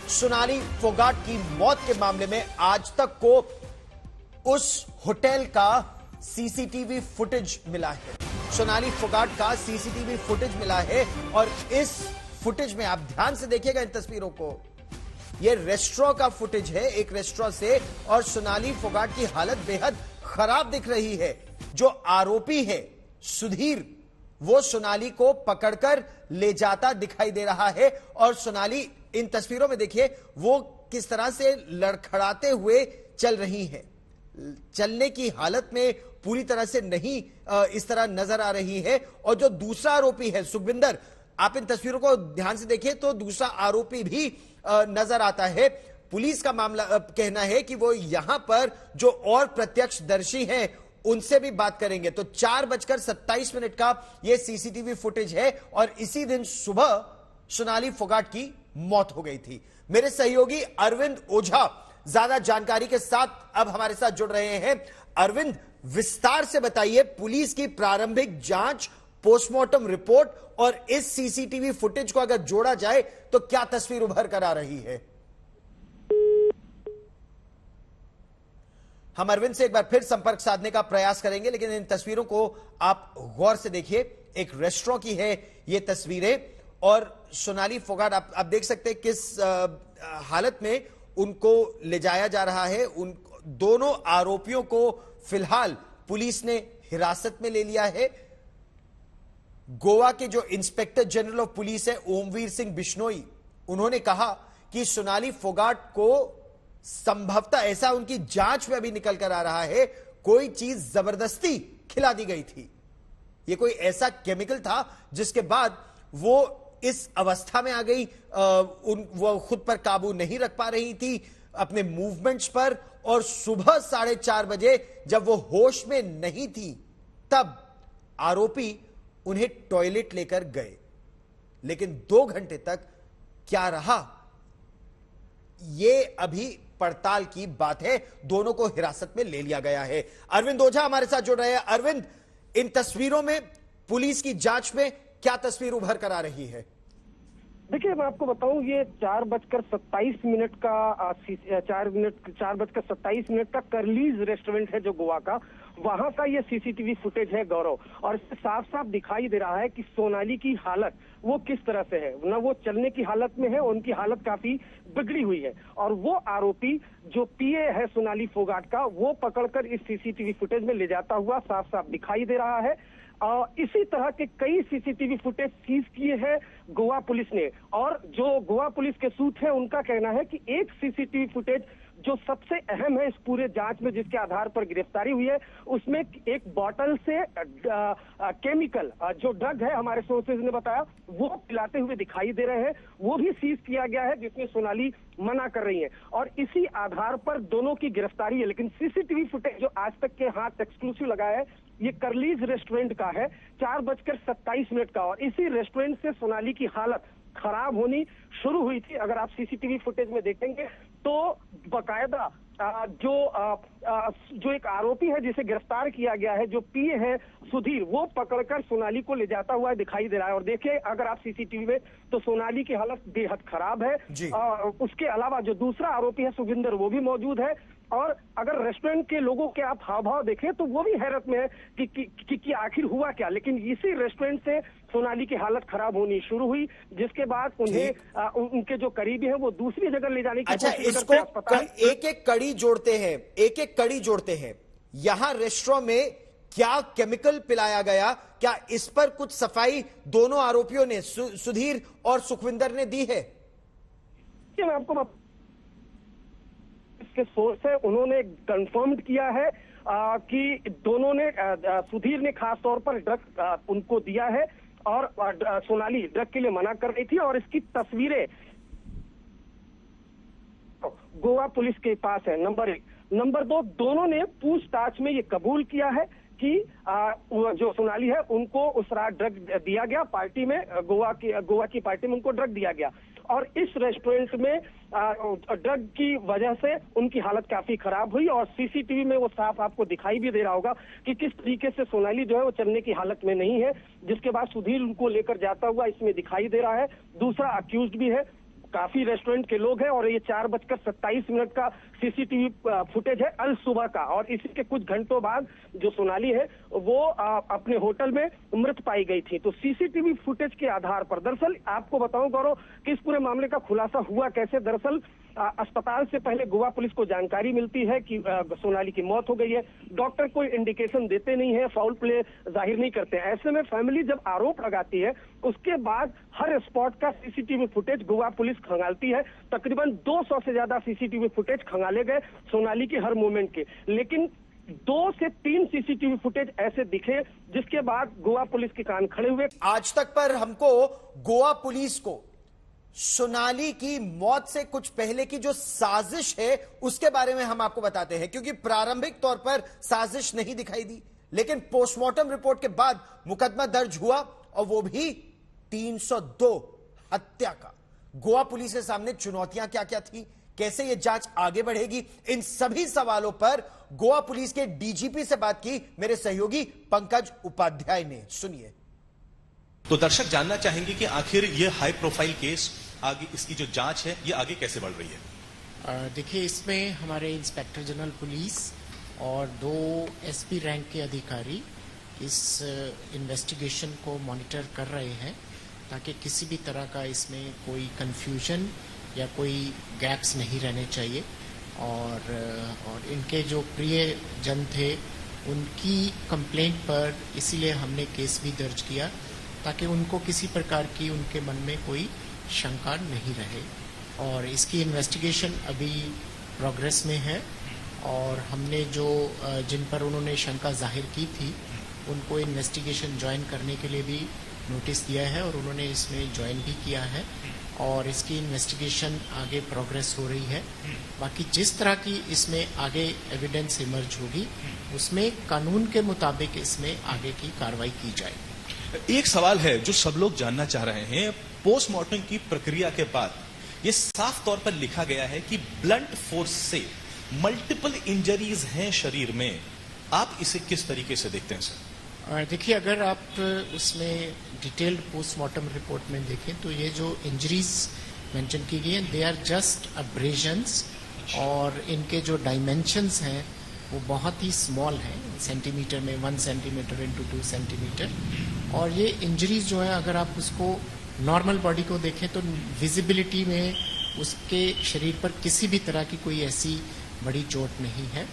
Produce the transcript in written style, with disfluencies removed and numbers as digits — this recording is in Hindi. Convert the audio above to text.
सोनाली फोगाट की मौत के मामले में आज तक को उस होटल का सीसीटीवी फुटेज मिला है। सोनाली फोगाट का सीसीटीवी फुटेज मिला है और इस फुटेज में आप ध्यान से देखिएगा इन तस्वीरों को। यह रेस्टोरेंट का फुटेज है, एक रेस्टोरेंट से, और सोनाली फोगाट की हालत बेहद खराब दिख रही है। जो आरोपी है सुधीर, वो सोनाली को पकड़कर ले जाता दिखाई दे रहा है और सोनाली इन तस्वीरों में देखिए वो किस तरह से लड़खड़ाते हुए चल रही है। चलने की हालत में पूरी तरह से नहीं इस तरह नजर आ रही है। और जो दूसरा आरोपी है सुखविंदर, आप इन तस्वीरों को ध्यान से देखिए तो दूसरा आरोपी भी नजर आता है। पुलिस का मामला कहना है कि वो यहां पर जो और प्रत्यक्षदर्शी हैं उनसे भी बात करेंगे। तो 4:27 का यह सीसीटीवी फुटेज है और इसी दिन सुबह सोनाली फोगाट की मौत हो गई थी। मेरे सहयोगी अरविंद ओझा ज्यादा जानकारी के साथ अब हमारे साथ जुड़ रहे हैं। अरविंद, विस्तार से बताइए पुलिस की प्रारंभिक जांच, पोस्टमार्टम रिपोर्ट और इस सीसीटीवी फुटेज को अगर जोड़ा जाए तो क्या तस्वीर उभर कर आ रही है? हम अरविंद से एक बार फिर संपर्क साधने का प्रयास करेंगे, लेकिन इन तस्वीरों को आप गौर से देखिए। एक रेस्टोरेंट की है ये तस्वीरें और सोनाली फोगाट आप देख सकते हैं किस हालत में उनको ले जाया जा रहा है। उन दोनों आरोपियों को फिलहाल पुलिस ने हिरासत में ले लिया है। गोवा के जो इंस्पेक्टर जनरल ऑफ पुलिस है ओमवीर सिंह बिश्नोई, उन्होंने कहा कि सोनाली फोगाट को संभवतः, ऐसा उनकी जांच में अभी निकल कर आ रहा है, कोई चीज जबरदस्ती खिला दी गई थी। यह कोई ऐसा केमिकल था जिसके बाद वो इस अवस्था में आ गई। वो खुद पर काबू नहीं रख पा रही थी अपने मूवमेंट्स पर, और सुबह 4:30 बजे जब वो होश में नहीं थी तब आरोपी उन्हें टॉयलेट लेकर गए। लेकिन 2 घंटे तक क्या रहा, यह अभी पड़ताल की बात है। दोनों को हिरासत में ले लिया गया है। अरविंद ओझा हमारे साथ जुड़ रहे हैं। अरविंद, इन तस्वीरों में पुलिस की जांच में क्या तस्वीर उभर कर आ रही है? देखिए, मैं आपको बताऊं, ये 4:27 का 4:27 का कर्लीज रेस्टोरेंट है जो गोवा का, वहां का ये सीसीटीवी फुटेज है गौरव। और इससे साफ साफ दिखाई दे रहा है कि सोनाली की हालत वो किस तरह से है। न वो चलने की हालत में है, उनकी हालत काफी बिगड़ी हुई है। और वो आरोपी जो पीए है सोनाली फोगाट का, वो पकड़कर इस सीसीटीवी फुटेज में ले जाता हुआ साफ साफ दिखाई दे रहा है। इसी तरह के कई सीसीटीवी फुटेज सीज किए हैं गोवा पुलिस ने। और जो गोवा पुलिस के सूत्र है उनका कहना है कि एक सीसीटीवी फुटेज जो सबसे अहम है इस पूरे जांच में, जिसके आधार पर गिरफ्तारी हुई है, उसमें एक बॉटल से केमिकल जो ड्रग है, हमारे सोर्सेज ने बताया, वो पिलाते हुए दिखाई दे रहे हैं। वो भी सीज किया गया है, जिसमें सोनाली मना कर रही है और इसी आधार पर दोनों की गिरफ्तारी है। लेकिन सीसीटीवी फुटेज जो आज तक के हाथ एक्सक्लूसिव लगाया है, ये कर्लीज रेस्टोरेंट का है, 4:27 का। और इसी रेस्टोरेंट से सोनाली की हालत खराब होनी शुरू हुई थी। अगर आप सीसीटीवी फुटेज में देखेंगे तो बकायदा जो एक आरोपी है जिसे गिरफ्तार किया गया है, जो पीए है सुधीर, वो पकड़कर सोनाली को ले जाता हुआ दिखाई दे रहा है। और देखिए, अगर आप सीसीटीवी में, तो सोनाली की हालत बेहद खराब है। उसके अलावा जो दूसरा आरोपी है सुखविंदर, वो भी मौजूद है। और अगर रेस्टोरेंट के लोगों के आप हाव भाव देखें तो वो भी हैरत में है कि आखिर हुआ क्या। लेकिन इसी रेस्टोरेंट से सोनाली की हालत खराब होनी शुरू हुई, जिसके बाद उन्हें उनके जो करीबी हैं वो दूसरी जगह ले जाने की कोशिश करते हैं। इसको एक एक कड़ी जोड़ते हैं। यहां रेस्टोरेंट में क्या केमिकल पिलाया गया, क्या इस पर कुछ सफाई दोनों आरोपियों ने, सुधीर और सुखविंदर ने दी है? मैं आपको के सोर्स है, उन्होंने कंफर्म्ड किया है कि दोनों ने, सुधीर ने खास तौर पर ड्रग उनको दिया है और सोनाली ड्रग के लिए मना कर रही थी। और इसकी तस्वीरें गोवा पुलिस के पास है, नंबर 1। नंबर 2, दोनों ने पूछताछ में ये कबूल किया है कि जो सोनाली है उनको उस रात ड्रग दिया गया पार्टी में, गोवा की पार्टी में उनको ड्रग दिया गया। और इस रेस्टोरेंट में ड्रग की वजह से उनकी हालत काफी खराब हुई। और सीसीटीवी में वो साफ आपको दिखाई भी दे रहा होगा कि किस तरीके से सोनाली जो है वो चलने की हालत में नहीं है, जिसके बाद सुधीर उनको लेकर जाता हुआ इसमें दिखाई दे रहा है। दूसरा अक्यूज्ड भी है, काफी रेस्टोरेंट के लोग हैं और ये 4:27 का सीसीटीवी फुटेज है अल सुबह का। और इसी के कुछ घंटों बाद जो सोनाली है वो अपने होटल में मृत पाई गई थी। तो सीसीटीवी फुटेज के आधार पर, दरअसल आपको बताऊं गौरव कि इस पूरे मामले का खुलासा हुआ कैसे। दरअसल अस्पताल से पहले गोवा पुलिस को जानकारी मिलती है कि सोनाली की मौत हो गई है। डॉक्टर कोई इंडिकेशन देते नहीं है, फाउल प्ले जाहिर नहीं करते। ऐसे में फैमिली जब आरोप लगाती है, उसके बाद हर स्पॉट का सीसीटीवी फुटेज गोवा पुलिस खंगालती है। तकरीबन 200 से ज्यादा सीसीटीवी फुटेज खंगाले गए सोनाली के हर मूवमेंट के, लेकिन 2 से 3 सीसीटीवी फुटेज ऐसे दिखे जिसके बाद गोवा पुलिस के कान खड़े हुए। आज तक पर हमको गोवा पुलिस को सोनाली की मौत से कुछ पहले की जो साजिश है उसके बारे में हम आपको बताते हैं, क्योंकि प्रारंभिक तौर पर साजिश नहीं दिखाई दी, लेकिन पोस्टमार्टम रिपोर्ट के बाद मुकदमा दर्ज हुआ और वो भी 302 हत्या का। गोवा पुलिस के सामने चुनौतियां क्या क्या थी, कैसे ये जांच आगे बढ़ेगी, इन सभी सवालों पर गोवा पुलिस के डीजीपी से बात की मेरे सहयोगी पंकज उपाध्याय ने। सुनिए। तो दर्शक जानना चाहेंगे कि आखिर ये हाई प्रोफाइल केस आगे, इसकी जो जांच है ये आगे कैसे बढ़ रही है? देखिए, इसमें हमारे इंस्पेक्टर जनरल पुलिस और 2 एसपी रैंक के अधिकारी इस इन्वेस्टिगेशन को मॉनिटर कर रहे हैं ताकि किसी भी तरह का इसमें कोई कंफ्यूजन या कोई गैप्स नहीं रहने चाहिए। और इनके जो प्रिय जन थे उनकी कंप्लेंट पर इसीलिए हमने केस भी दर्ज किया ताकि उनको किसी प्रकार की उनके मन में कोई शंका नहीं रहे। और इसकी इन्वेस्टिगेशन अभी प्रोग्रेस में है और हमने जो जिन पर उन्होंने शंका जाहिर की थी उनको इन्वेस्टिगेशन ज्वाइन करने के लिए भी नोटिस दिया है और उन्होंने इसमें ज्वाइन भी किया है और इसकी इन्वेस्टिगेशन आगे प्रोग्रेस हो रही है। बाकी जिस तरह की इसमें आगे एविडेंस इमर्ज होगी उसमें कानून के मुताबिक इसमें आगे की कार्रवाई की जाएगी। एक सवाल है जो सब लोग जानना चाह रहे हैं, पोस्टमार्टम की प्रक्रिया के बाद ये साफ तौर पर लिखा गया है कि ब्लंट फोर्स से मल्टीपल इंजरीज हैं शरीर में, आप इसे किस तरीके से देखते हैं सर? देखिए, अगर आप उसमें डिटेल्ड पोस्टमार्टम रिपोर्ट में देखें तो ये जो इंजरीज मेंशन की गई हैं दे आर जस्ट अब्रेजन्स और इनके जो डायमेंशंस हैं वो बहुत ही स्मॉल हैं, सेंटीमीटर में 1 सेंटीमीटर इंटू 2 सेंटीमीटर। और ये इंजरीज जो है अगर आप उसको नॉर्मल बॉडी को देखें तो विजिबिलिटी में उसके शरीर पर किसी भी तरह की कोई ऐसी बड़ी चोट नहीं है।